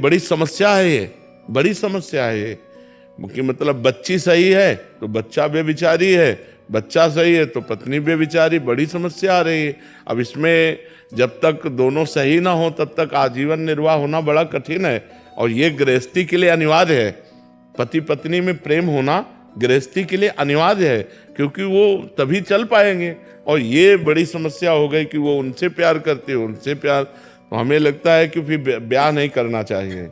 बड़ी समस्या है ये, बड़ी समस्या है ये कि मतलब बच्ची सही है तो बच्चा बेविचारी है, बच्चा सही है तो पत्नी बेविचारी, बड़ी समस्या आ रही है। अब इसमें जब तक दोनों सही ना हो तब तक आजीवन निर्वाह होना बड़ा कठिन है, और ये गृहस्थी के लिए अनिवार्य है। पति पत्नी में प्रेम होना गृहस्थी के लिए अनिवार्य है, क्योंकि वो तभी चल पाएंगे। और ये बड़ी समस्या हो गई कि वो उनसे प्यार करते हो, उनसे प्यार, तो हमें लगता है कि फिर ब्याह नहीं करना चाहिए।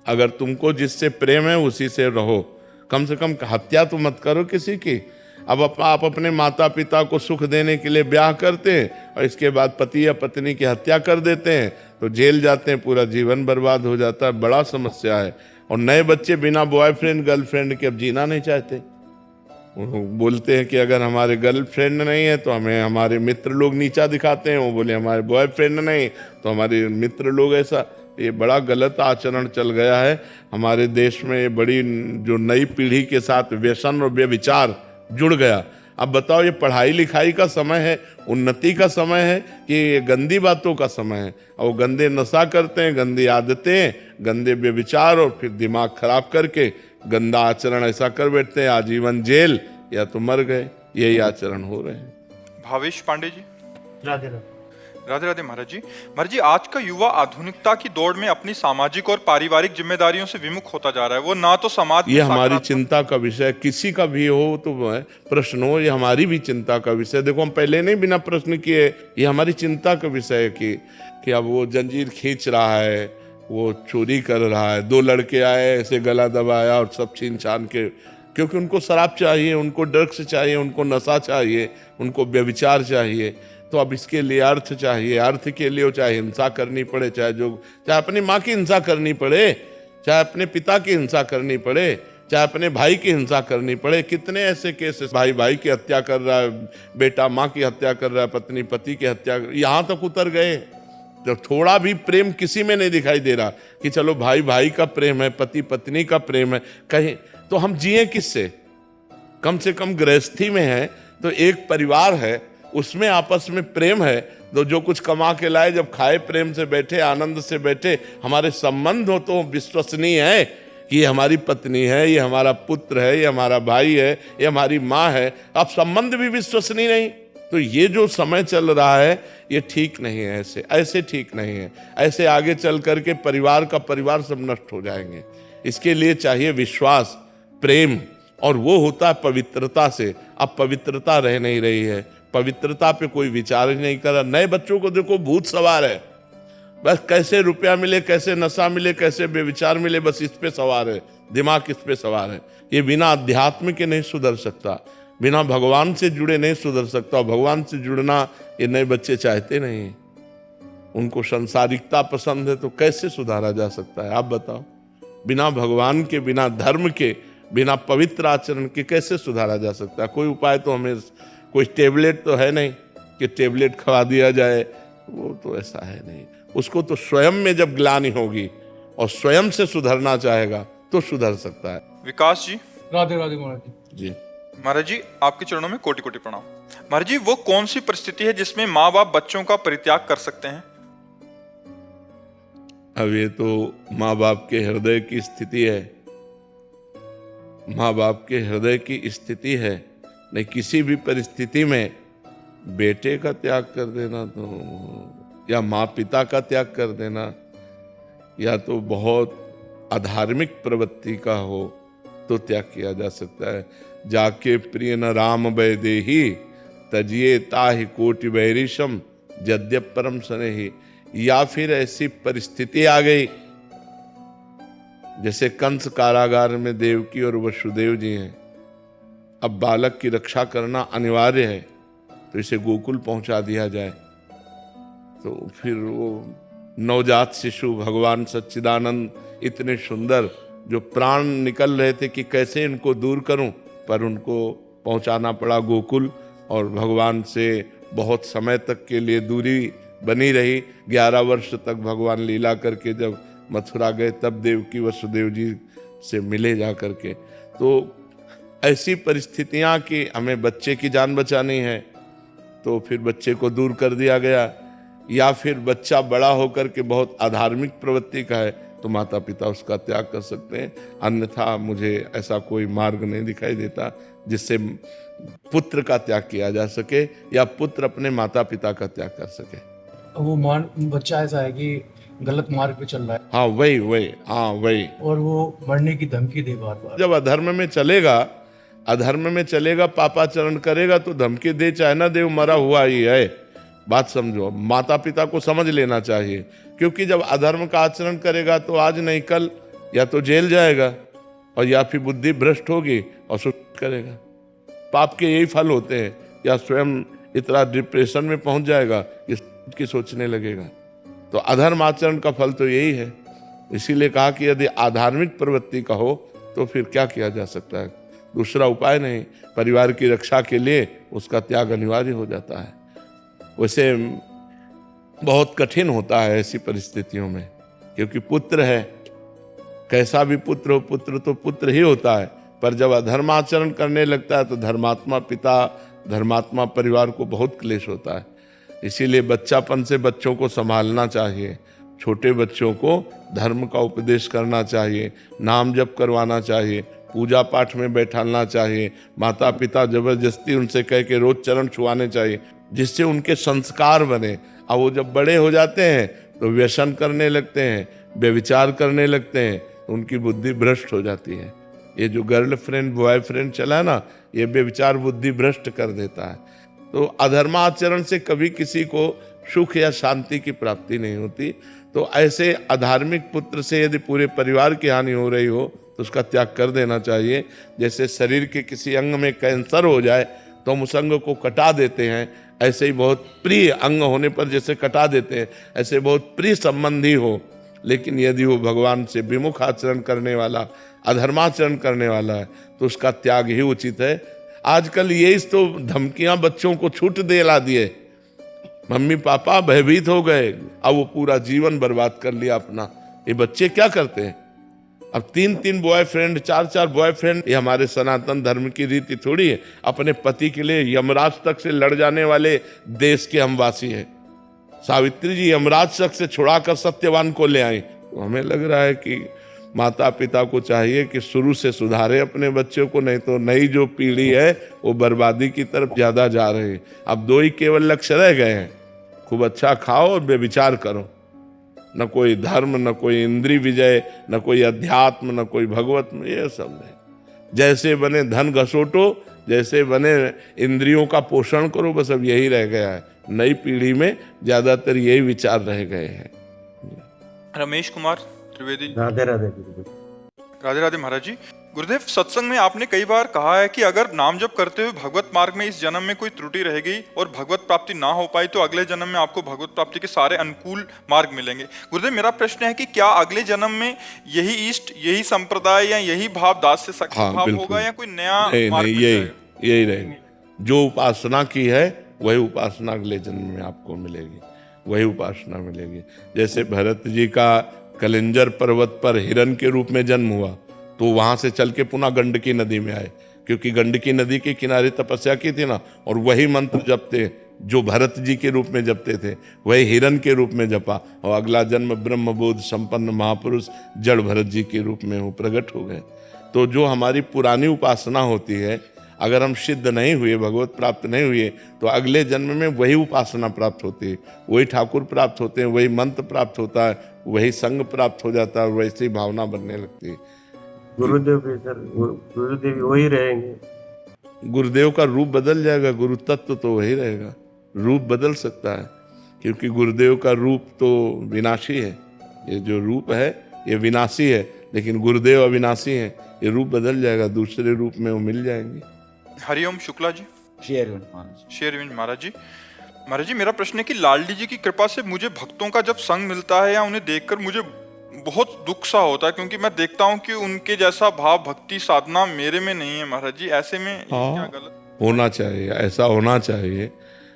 अगर तुमको जिससे प्रेम है उसी से रहो, कम से कम हत्या तो मत करो किसी की। अब आप अपने माता पिता को सुख देने के लिए ब्याह करते हैं और इसके बाद पति या पत्नी की हत्या कर देते हैं तो जेल जाते हैं, पूरा जीवन बर्बाद हो जाता है, बड़ा समस्या है। और नए बच्चे बिना बॉयफ्रेंड गर्लफ्रेंड के अब जीना नहीं चाहते। वो बोलते हैं कि अगर हमारे गर्लफ्रेंड नहीं है तो हमें हमारे मित्र लोग नीचा दिखाते हैं, वो बोले हमारे बॉयफ्रेंड नहीं तो हमारे मित्र लोग ऐसा। ये बड़ा गलत आचरण चल गया है हमारे देश में। ये बड़ी जो नई पीढ़ी के साथ व्यसन और व्यभिचार जुड़ गया। अब बताओ, ये पढ़ाई लिखाई का समय है, उन्नति का समय है कि ये गंदी बातों का समय है? और वो गंदे नशा करते हैं, गंदी आदतें, गंदे व्यभिचार, और फिर दिमाग खराब करके गंदा आचरण ऐसा कर बैठते हैं, आजीवन जेल या तो मर गए। यही आचरण हो रहे हैं। भावेश पांडे जी। राधे राधे। राधे राधे महाराज जी। महाराज जी, आज का युवा आधुनिकता की दौड़ में अपनी सामाजिक और पारिवारिक जिम्मेदारियों से विमुख होता जा रहा है। वो ना तो समाज, ये हमारी चिंता का विषय, किसी का भी हो तो प्रश्न हो, ये हमारी भी चिंता का विषय। देखो, हम पहले नहीं बिना प्रश्न किए, ये हमारी चिंता का विषय है कि अब वो जंजीर खींच रहा है, वो चोरी कर रहा है, 2 लड़के आए ऐसे गला दबाया और सब छीन छान के, क्योंकि उनको शराब चाहिए, उनको ड्रग्स चाहिए, उनको नशा चाहिए, उनको व्यभिचार चाहिए। तो अब इसके लिए अर्थ चाहिए, अर्थ के लिए चाहे हिंसा करनी पड़े, चाहे अपनी माँ की हिंसा करनी पड़े, चाहे अपने पिता की हिंसा करनी पड़े, चाहे अपने भाई की हिंसा करनी पड़े। कितने ऐसे केसेस, भाई भाई की हत्या कर रहा है, बेटा माँ की हत्या कर रहा है, पत्नी पति की हत्या, यहाँ तक उतर गए। तो थोड़ा भी प्रेम किसी में नहीं दिखाई दे रहा कि चलो भाई भाई का प्रेम है, पति पत्नी का प्रेम है, कहीं तो हम जिए किससे? कम से कम गृहस्थी में है तो एक परिवार है, उसमें आपस में प्रेम है, तो जो कुछ कमा के लाए जब खाए, प्रेम से बैठे, आनंद से बैठे, हमारे संबंध हो तो विश्वसनीय है कि ये हमारी पत्नी है, ये हमारा पुत्र है, ये हमारा भाई है, ये हमारी माँ है। अब संबंध भी विश्वसनीय नहीं, तो ये जो समय चल रहा है ये ठीक नहीं है। ऐसे ठीक नहीं है। ऐसे आगे चल करके परिवार का परिवार सब नष्ट हो जाएंगे। इसके लिए चाहिए विश्वास, प्रेम, और वो होता है पवित्रता से। अब पवित्रता रह नहीं रही है, पवित्रता पे कोई विचार ही नहीं कर रहा। नए बच्चों को देखो, भूत सवार है, बस कैसे रुपया मिले, कैसे नशा मिले, कैसे बेविचार मिले, बस इस पे सवार है, दिमाग इस पे सवार है। ये बिना अध्यात्म के नहीं सुधर सकता, बिना भगवान से जुड़े नहीं सुधर सकता। और भगवान से जुड़ना ये नए बच्चे चाहते नहीं, उनको संसारिकता पसंद है, तो कैसे सुधारा जा सकता है? आप बताओ। बिना भगवान के, बिना धर्म के, बिना पवित्र आचरण के कैसे सुधारा जा सकता है? कोई उपाय तो हमें, कोई टेबलेट तो है नहीं कि टेबलेट खवा दिया जाए, वो तो ऐसा है नहीं। उसको तो स्वयं में जब ग्लानि होगी और स्वयं से सुधरना चाहेगा तो सुधर सकता है। विकास जी। राधे राधे महाराज जी। महाराज जी, आपके चरणों में कोटि कोटि प्रणाम। महाराज जी, वो कौन सी परिस्थिति है जिसमें माँ बाप बच्चों का परित्याग कर सकते हैं? अब ये तो माँ बाप के हृदय की स्थिति है, माँ बाप के हृदय की स्थिति है। नहीं, किसी भी परिस्थिति में बेटे का त्याग कर देना तो, या माँ पिता का त्याग कर देना, या तो बहुत अधार्मिक प्रवृत्ति का हो तो त्याग किया जा सकता है। जाके प्रिय न राम वैदेही तजिए ताहि कोटि वैरिशम यद्यप परम स्नेही। या फिर ऐसी परिस्थिति आ गई जैसे कंस कारागार में देवकी और वसुदेव जी हैं, अब बालक की रक्षा करना अनिवार्य है, तो इसे गोकुल पहुंचा दिया जाए। तो फिर वो नवजात शिशु भगवान सच्चिदानंद इतने सुंदर, जो प्राण निकल रहे थे कि कैसे इनको दूर करूं, पर उनको पहुंचाना पड़ा गोकुल। और भगवान से बहुत समय तक के लिए दूरी बनी रही। 11 वर्ष तक भगवान लीला करके जब मथुरा गए तब देवकी वसुदेव जी से मिले जा करके। तो ऐसी परिस्थितियां कि हमें बच्चे की जान बचानी है, तो फिर बच्चे को दूर कर दिया गया। या फिर बच्चा बड़ा होकर के बहुत अधार्मिक प्रवृत्ति का है तो माता पिता उसका त्याग कर सकते हैं। अन्यथा मुझे ऐसा कोई मार्ग नहीं दिखाई देता जिससे पुत्र का त्याग किया जा सके या पुत्र अपने माता पिता का त्याग कर सके। वो बच्चा ऐसा है कि गलत मार्ग पे चल रहा है हाँ वही और वो मरने की धमकी दे बार बार। जब अधर्म में चलेगा पापाचरण करेगा तो धमकी दे चाहे ना दे, मरा हुआ ही है। बात समझो, माता पिता को समझ लेना चाहिए, क्योंकि जब अधर्म का आचरण करेगा तो आज नहीं कल या तो जेल जाएगा और या फिर बुद्धि भ्रष्ट होगी और सुसाइड करेगा। पाप के यही फल होते हैं, या स्वयं इतना डिप्रेशन में पहुंच जाएगा कि सोचने लगेगा। तो अधर्म आचरण का फल तो यही है। इसीलिए कहा कि यदि आधार्मिक प्रवृत्ति का हो तो फिर क्या किया जा सकता है, दूसरा उपाय नहीं। परिवार की रक्षा के लिए उसका त्याग अनिवार्य हो जाता है। वैसे बहुत कठिन होता है ऐसी परिस्थितियों में, क्योंकि पुत्र है, कैसा भी पुत्र हो, पुत्र तो पुत्र ही होता है। पर जब अधर्माचरण करने लगता है तो धर्मात्मा पिता, धर्मात्मा परिवार को बहुत क्लेश होता है। इसीलिए बच्चापन से बच्चों को संभालना चाहिए, छोटे बच्चों को धर्म का उपदेश करना चाहिए, नाम जप करवाना चाहिए, पूजा पाठ में बैठाना चाहिए। माता पिता जबरदस्ती उनसे कह के रोज चरण छुआने चाहिए, जिससे उनके संस्कार बने। अब वो जब बड़े हो जाते हैं तो व्यसन करने लगते हैं, व्यभिचार करने लगते हैं, तो उनकी बुद्धि भ्रष्ट हो जाती है। ये जो गर्लफ्रेंड बॉयफ्रेंड चला है ना, ये व्यभिचार बुद्धि भ्रष्ट कर देता है। तो अधर्माचरण से कभी किसी को सुख या शांति की प्राप्ति नहीं होती। तो ऐसे अधार्मिक पुत्र से यदि पूरे परिवार की हानि हो रही हो तो उसका त्याग कर देना चाहिए। जैसे शरीर के किसी अंग में कैंसर हो जाए तो हम उस अंग को कटा देते हैं, ऐसे ही बहुत प्रिय अंग होने पर जैसे कटा देते हैं, ऐसे बहुत प्रिय संबंधी हो, लेकिन यदि वो भगवान से विमुख आचरण करने वाला, अधर्माचरण करने वाला है तो उसका त्याग ही उचित है। आजकल ये तो धमकियां बच्चों को छूट दिला दिए, मम्मी पापा भयभीत हो गए, अब वो पूरा जीवन बर्बाद कर लिया अपना। ये बच्चे क्या करते हैं, अब 3-3 बॉयफ्रेंड, 4-4 बॉयफ्रेंड, ये हमारे सनातन धर्म की रीति थोड़ी है। अपने पति के लिए यमराज तक से लड़ जाने वाले देश के हम वासी हैं। सावित्री जी यमराज तक से छुड़ाकर सत्यवान को ले आई। तो हमें लग रहा है कि माता पिता को चाहिए कि शुरू से सुधारे अपने बच्चों को, नहीं तो नई जो पीढ़ी है वो बर्बादी की तरफ ज्यादा जा रही है। अब 2 ही केवल लक्ष्य रह गए हैं, खूब अच्छा खाओ और व्यभिचार करो। न कोई धर्म, न कोई इंद्रिय विजय, न कोई अध्यात्म, न कोई भगवत, ये सब नहीं। जैसे बने धन घसोटो, जैसे बने इंद्रियों का पोषण करो, बस अब यही रह गया है। नई पीढ़ी में ज्यादातर यही विचार रह गए हैं। रमेश कुमार त्रिवेदी। राधे राधे। राधे राधे महाराज जी। गुरुदेव, सत्संग में आपने कई बार कहा है कि अगर नाम जप करते हुए भगवत मार्ग में इस जन्म में कोई त्रुटि रह गई और भगवत प्राप्ति ना हो पाई तो अगले जन्म में आपको भगवत प्राप्ति के सारे अनुकूल मार्ग मिलेंगे। गुरुदेव, मेरा प्रश्न है कि क्या अगले जन्म में यही इष्ट, यही संप्रदाय या यही भाव दास्य शक्ति भाव होगा या कोई नया मार्ग? यही रहेगा। जो उपासना की है वही उपासना अगले जन्म में आपको मिलेगी, वही उपासना मिलेगी। जैसे भरत जी का कलिंजर पर्वत पर हिरण के रूप में जन्म हुआ तो वहां से चल के पुनः गंडकी नदी में आए, क्योंकि गंडकी नदी के किनारे तपस्या की थी ना, और वही मंत्र जपते जो भरत जी के रूप में जपते थे, वही हिरण के रूप में जपा, और अगला जन्म ब्रह्मबोध संपन्न महापुरुष जड़ भरत जी के रूप में वो प्रकट हो गए। तो जो हमारी पुरानी उपासना होती है, अगर हम सिद्ध नहीं हुए, भगवत प्राप्त नहीं हुए, तो अगले जन्म में वही उपासना प्राप्त होती है, वही ठाकुर प्राप्त होते हैं, वही मंत्र प्राप्त होता है, वही संग प्राप्त हो जाता है, वैसी भावना बनने लगती है। गुरुदेव भी सर, गुरुदेव वही रहेंगे। गुरुदेव का रूप बदल जाएगा, गुरु तत्व तो वही रहेगा, रूप बदल सकता है, क्योंकि गुरुदेव का रूप तो विनाशी है। ये जो रूप है ये विनाशी है, लेकिन गुरुदेव अविनाशी है। ये रूप बदल जाएगा, दूसरे रूप में वो मिल जाएंगे। हरिओम शुक्ला जी। शेरविन महाराज जी। महाराज जी, मेरा प्रश्न है कि लालडी जी की कृपा से मुझे भक्तों का जब संग मिलता है या उन्हें देखकर मुझे बहुत दुख सा होता है, क्योंकि मैं देखता हूँ कि उनके जैसा भाव भक्ति साधना मेरे में नहीं है। महाराज जी, ऐसे में क्या गलत होना चाहिए? ऐसा होना चाहिए।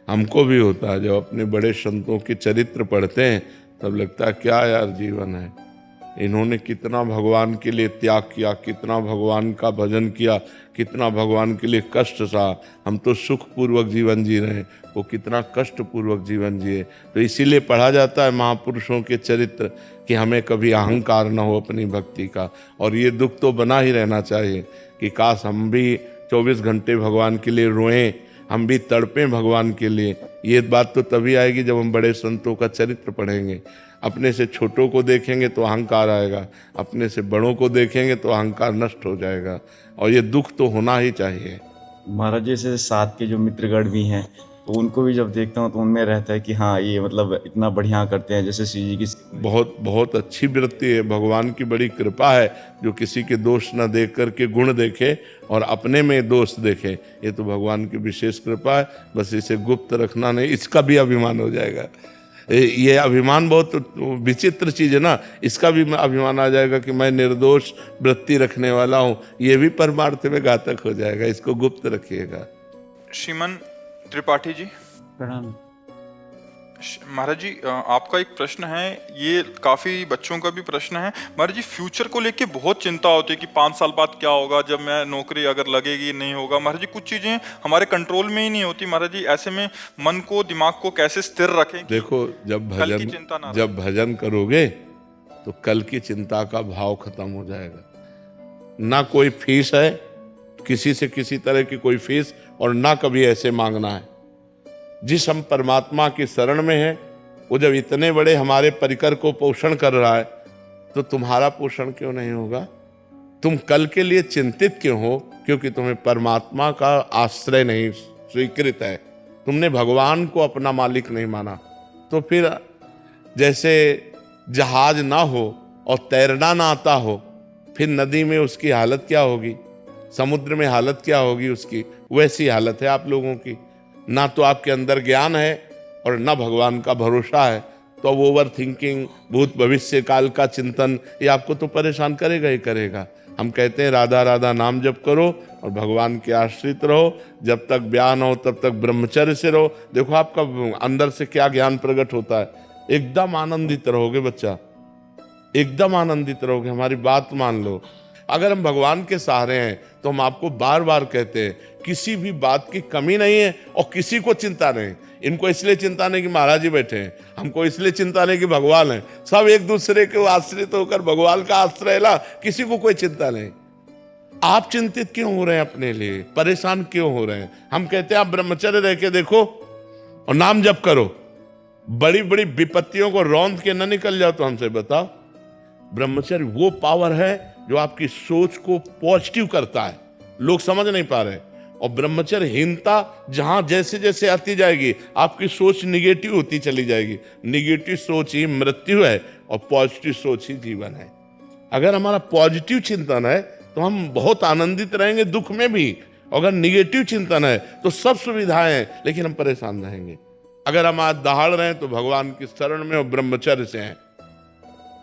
हमको भी होता है, जब अपने बड़े संतों के चरित्र पढ़ते हैं तब लगता है क्या यार जीवन है, इन्होंने कितना भगवान के लिए त्याग किया, कितना भगवान का भजन किया, कितना भगवान के लिए कष्ट सहा। हम तो सुखपूर्वक जीवन जी रहे हैं, वो कितना कष्टपूर्वक जीवन जिए। तो इसीलिए पढ़ा जाता है महापुरुषों के चरित्र कि हमें कभी अहंकार न हो अपनी भक्ति का। और ये दुख तो बना ही रहना चाहिए कि काश हम भी 24 घंटे भगवान के लिए रोएं, हम भी तड़पें भगवान के लिए। ये बात तो तभी आएगी जब हम बड़े संतों का चरित्र पढ़ेंगे। अपने से छोटों को देखेंगे तो अहंकार आएगा, अपने से बड़ों को देखेंगे तो अहंकार नष्ट हो जाएगा। और ये दुख तो होना ही चाहिए। महाराज जैसे साथ के जो मित्रगण भी हैं, तो उनको भी जब देखता हूँ तो उनमें रहता है कि हाँ ये मतलब इतना बढ़िया करते हैं, जैसे श्री जी की बहुत बहुत अच्छी वृत्ति है। भगवान की बड़ी कृपा है जो किसी के दोष न देख करके गुण देखे और अपने में दोष देखे। ये तो भगवान की विशेष कृपा है, बस इसे गुप्त रखना नहीं, इसका भी अभिमान हो जाएगा। ये अभिमान बहुत विचित्र चीज़ है ना, इसका भी अभिमान आ जाएगा कि मैं निर्दोष वृत्ति रखने वाला हूँ। ये भी परमार्थ में घातक हो जाएगा, इसको गुप्त रखिएगा। श्रीमन त्रिपाठी जी, प्रणाम। महाराज जी आपका एक प्रश्न है, ये काफ़ी बच्चों का भी प्रश्न है। महाराज जी फ्यूचर को लेके बहुत चिंता होती है कि 5 साल बाद क्या होगा, जब मैं नौकरी अगर लगेगी नहीं होगा। महाराज जी कुछ चीज़ें हमारे कंट्रोल में ही नहीं होती। महाराज जी ऐसे में मन को, दिमाग को कैसे स्थिर रखें? देखो, जब भजन करोगे तो कल की चिंता का भाव खत्म हो जाएगा। ना कोई फीस है, किसी से किसी तरह की कोई फीस, और ना कभी ऐसे मांगना है। जिस हम परमात्मा की शरण में हैं, वो जब इतने बड़े हमारे परिकर को पोषण कर रहा है तो तुम्हारा पोषण क्यों नहीं होगा? तुम कल के लिए चिंतित क्यों हो? क्योंकि तुम्हें परमात्मा का आश्रय नहीं स्वीकृत है, तुमने भगवान को अपना मालिक नहीं माना। तो फिर जैसे जहाज ना हो और तैरना ना आता हो, फिर नदी में उसकी हालत क्या होगी, समुद्र में हालत क्या होगी उसकी, वैसी हालत है आप लोगों की। ना तो आपके अंदर ज्ञान है और ना भगवान का भरोसा है। तो अब ओवर थिंकिंग, भूत भविष्य काल का चिंतन, ये आपको तो परेशान करेगा ही करेगा। हम कहते हैं राधा राधा नाम जप करो और भगवान के आश्रित रहो। जब तक ब्याह न हो तब तक ब्रह्मचर्य से रहो। देखो आपका अंदर से क्या ज्ञान प्रकट होता है। एकदम आनंदित रहोगे बच्चा, एकदम आनंदित रहोगे। हमारी बात मान लो। अगर हम भगवान के सहारे हैं तो हम आपको बार बार कहते हैं किसी भी बात की कमी नहीं है और किसी को चिंता नहीं। इनको इसलिए चिंता नहीं कि महाराज जी बैठे हैं, हमको इसलिए चिंता नहीं कि भगवान है। सब एक दूसरे के आश्रित होकर भगवान का आश्रय ला, किसी को कोई चिंता नहीं। आप चिंतित क्यों हो रहे हैं अपने लिए, परेशान क्यों हो रहे हैं? हम कहते हैं आप ब्रह्मचर्य रह के देखो और नाम जप करो, बड़ी बड़ी विपत्तियों को रौंद के न निकल जाओ। तो हमसे बताओ, ब्रह्मचर्य वो पावर है जो आपकी सोच को पॉजिटिव करता है। लोग समझ नहीं पा रहे। और ब्रह्मचर्यहीनता जहां जैसे जैसे आती जाएगी आपकी सोच निगेटिव होती चली जाएगी। निगेटिव सोच ही मृत्यु है और पॉजिटिव सोच ही जीवन है। अगर हमारा पॉजिटिव चिंतन है तो हम बहुत आनंदित रहेंगे दुख में भी। अगर निगेटिव चिंतन है तो सब सुविधाएं हैं लेकिन हम परेशान रहेंगे। अगर हम आज दहाड़ रहे हैं तो भगवान की शरण में और ब्रह्मचर्य से हैं,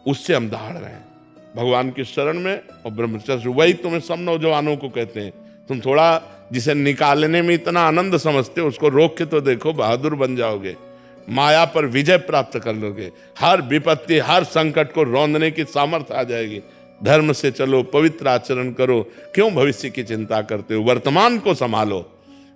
उससे हम दहाड़ रहे हैं भगवान की शरण में और ब्रह्मचर्य। वही तुम्हें सब नौजवानों को कहते हैं, तुम थोड़ा जिसे निकालने में इतना आनंद समझते हो उसको रोक के तो देखो, बहादुर बन जाओगे, माया पर विजय प्राप्त कर लोगे। हर विपत्ति, हर संकट को रौंदने की सामर्थ्य आ जाएगी। धर्म से चलो, पवित्र आचरण करो। क्यों भविष्य की चिंता करते हो? वर्तमान को संभालो।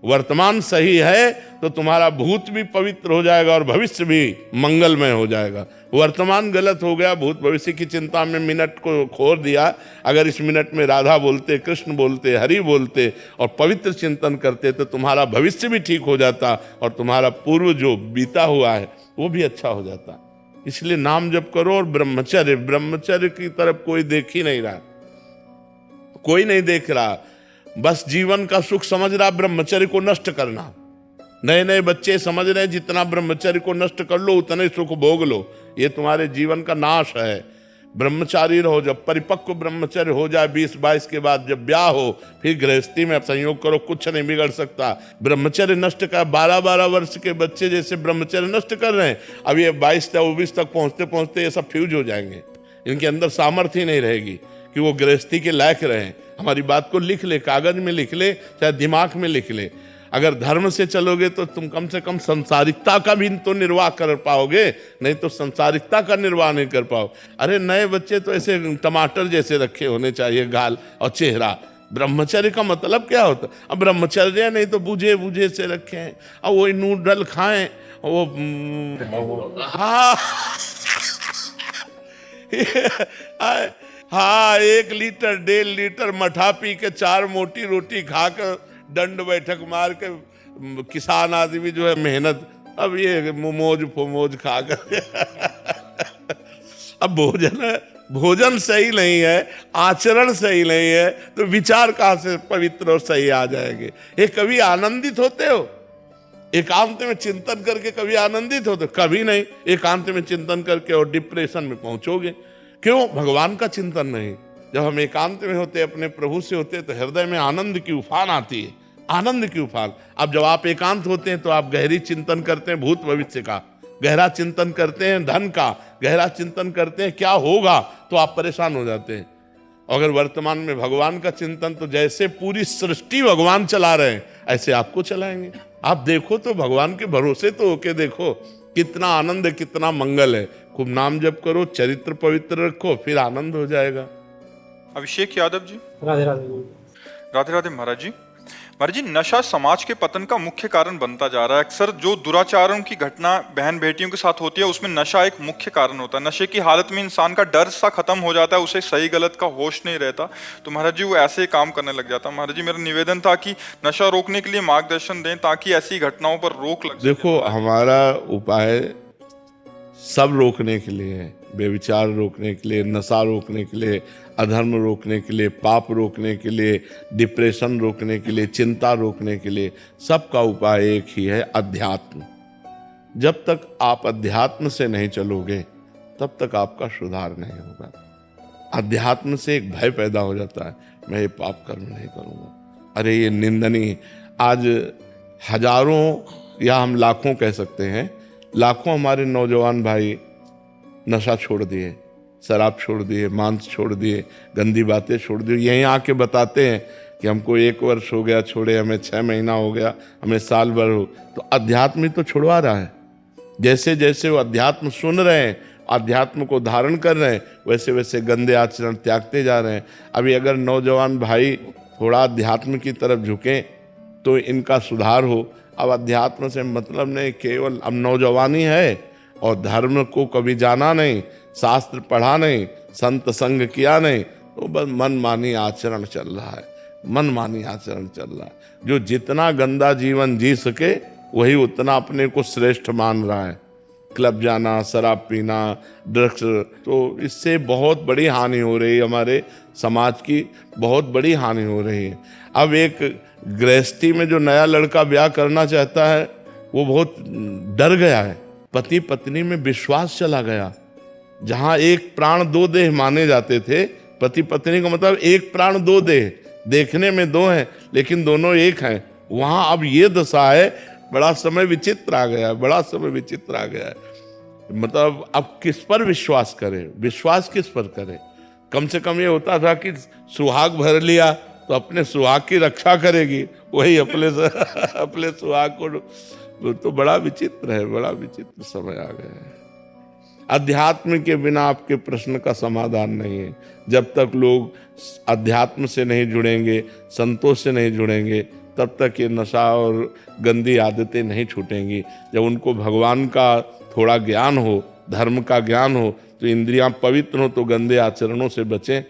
वर्तमान सही है तो तुम्हारा भूत भी पवित्र हो जाएगा और भविष्य भी मंगलमय हो जाएगा। वर्तमान गलत हो गया, भूत भविष्य की चिंता में मिनट को खो दिया। अगर इस मिनट में राधा बोलते, कृष्ण बोलते, हरि बोलते और पवित्र चिंतन करते तो तुम्हारा भविष्य भी ठीक हो जाता और तुम्हारा पूर्व जो बीता हुआ है वो भी अच्छा हो जाता। इसलिए नाम जप करो और ब्रह्मचर्य, ब्रह्मचर्य की तरफ कोई देख ही नहीं रहा, कोई नहीं देख रहा। बस जीवन का सुख समझ रहा ब्रह्मचर्य को नष्ट करना। नए नए बच्चे समझ रहे हैं जितना ब्रह्मचर्य को नष्ट कर लो उतने सुख भोग लो। ये तुम्हारे जीवन का नाश है। ब्रह्मचारी रहो। जब परिपक्व ब्रह्मचर्य हो जाए 20-22 के बाद, जब ब्याह हो, फिर गृहस्थी में संयोग करो, कुछ नहीं बिगड़ सकता। ब्रह्मचर्य नष्ट कर 12-12 वर्ष के बच्चे जैसे ब्रह्मचर्य नष्ट कर रहे हैं, अब ये 22-24 तक पहुंचते पहुंचते ये सब फ्यूज हो जाएंगे। इनके अंदर सामर्थ्य ही नहीं रहेगी कि वो गृहस्थी के लायक रहें। हमारी बात को लिख ले, कागज में लिख ले, चाहे दिमाग में लिख ले। अगर धर्म से चलोगे तो तुम कम से कम संसारिकता का भी तो निर्वाह कर पाओगे, नहीं तो संसारिकता का निर्वाह नहीं कर पाओ। अरे नए बच्चे तो ऐसे टमाटर जैसे रखे होने चाहिए गाल और चेहरा। ब्रह्मचर्य का मतलब क्या होता? अब ब्रह्मचर्य नहीं तो बूझे बूझे से रखे हैं, अब वही नूडल खाएं वो हाँ हाँ 1 लीटर 1.5 लीटर मठा पी के 4 मोटी रोटी खाकर दंड बैठक मार के किसान आदमी जो है मेहनत, अब ये मोमोज फोमोज खा कर अब भोजन सही नहीं है, आचरण सही नहीं है, तो विचार कहाँ से पवित्र और सही आ जाएंगे? ये कभी आनंदित होते हो? एकांत में चिंतन करके कभी आनंदित होते? कभी नहीं। एकांत में चिंतन करके और डिप्रेशन में पहुंचोगे। क्यों? भगवान का चिंतन नहीं। जब हम एकांत में होते, अपने प्रभु से होते, तो हृदय में आनंद की उफान आती है, आनंद की उफान। अब जब आप एकांत होते हैं तो आप गहरी चिंतन करते हैं भूत भविष्य का, गहरा चिंतन करते हैं धन का, गहरा चिंतन करते हैं क्या होगा, तो आप परेशान हो जाते हैं। अगर वर्तमान में भगवान का चिंतन, तो जैसे पूरी सृष्टि भगवान चला रहे हैं ऐसे आपको चलाएंगे। आप देखो तो भगवान के भरोसे तो होके देखो, कितना आनंद है, कितना मंगल है। खूब नाम जप करो, चरित्र पवित्र रखो, फिर आनंद हो जाएगा। अभिषेक यादव जी। राधे राधे। राधे राधे महाराज जी। महाराज जी, नशा समाज के पतन का मुख्य कारण बनता जा रहा है। अक्सर जो दुराचारों की घटना बहन बेटियों के साथ होती है उसमें नशा एक मुख्य कारण होता है। नशे की हालत में इंसान का डर सा खत्म हो जाता है, उसे सही गलत का होश नहीं रहता, तो महाराज जी वो ऐसे ही काम करने लग जाता है। महाराज जी मेरा निवेदन था कि नशा रोकने के लिए मार्गदर्शन दें ताकि ऐसी घटनाओं पर रोक लग। देखो हमारा उपाय सब रोकने के लिए है, बेविचार रोकने के लिए, नशा रोकने के लिए, अधर्म रोकने के लिए, पाप रोकने के लिए, डिप्रेशन रोकने के लिए, चिंता रोकने के लिए, सबका उपाय एक ही है, अध्यात्म। जब तक आप अध्यात्म से नहीं चलोगे तब तक आपका सुधार नहीं होगा। अध्यात्म से एक भय पैदा हो जाता है, मैं ये पाप कर्म नहीं करूँगा, अरे ये निंदनीय। आज हजारों या हम लाखों कह सकते हैं, लाखों हमारे नौजवान भाई नशा छोड़ दिए, शराब छोड़ दिए, मांस छोड़ दिए, गंदी बातें छोड़ दी। यहीं आके बताते हैं कि हमको 1 वर्ष हो गया छोड़े, हमें 6 महीना हो गया, हमें साल भर हो। तो अध्यात्म तो छुड़वा रहा है। जैसे जैसे वो अध्यात्म सुन रहे हैं, अध्यात्म को धारण कर रहे हैं, वैसे वैसे गंदे आचरण त्यागते जा रहे हैं। अभी अगर नौजवान भाई थोड़ा अध्यात्म की तरफ झुकें तो इनका सुधार हो। अब अध्यात्म से मतलब नहीं, केवल अब नौजवानी है और धर्म को कभी जाना नहीं, शास्त्र पढ़ा नहीं, संत संग किया नहीं, तो बस मनमानी आचरण चल रहा है, मनमानी आचरण चल रहा है। जो जितना गंदा जीवन जी सके वही उतना अपने को श्रेष्ठ मान रहा है। क्लब जाना, शराब पीना, ड्रग्स, तो इससे बहुत बड़ी हानि हो रही है, हमारे समाज की बहुत बड़ी हानि हो रही है। अब एक गृहस्थी में जो नया लड़का ब्याह करना चाहता है वो बहुत डर गया है। पति पत्नी में विश्वास चला गया। जहां 1 प्राण 2 देह माने जाते थे, पति पत्नी का मतलब 1 प्राण 2 देह, देखने में 2 हैं लेकिन दोनों एक हैं, वहां अब ये दशा है। बड़ा समय विचित्र आ गया है, बड़ा समय विचित्र आ गया है। मतलब अब किस पर विश्वास करें, विश्वास किस पर करें? कम से कम ये होता था कि सुहाग भर लिया तो अपने सुहाग की रक्षा करेगी, वही अपने सुहाग को। तो बड़ा विचित्र है, बड़ा विचित्र समय आ गया है। अध्यात्म के बिना आपके प्रश्न का समाधान नहीं है। जब तक लोग अध्यात्म से नहीं जुड़ेंगे, संतों से नहीं जुड़ेंगे, तब तक ये नशा और गंदी आदतें नहीं छूटेंगी। जब उनको भगवान का थोड़ा ज्ञान हो, धर्म का ज्ञान हो, तो इंद्रियां पवित्र हो, तो गंदे आचरणों से बचें।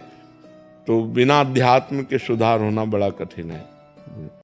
तो बिना अध्यात्म के सुधार होना बड़ा कठिन है।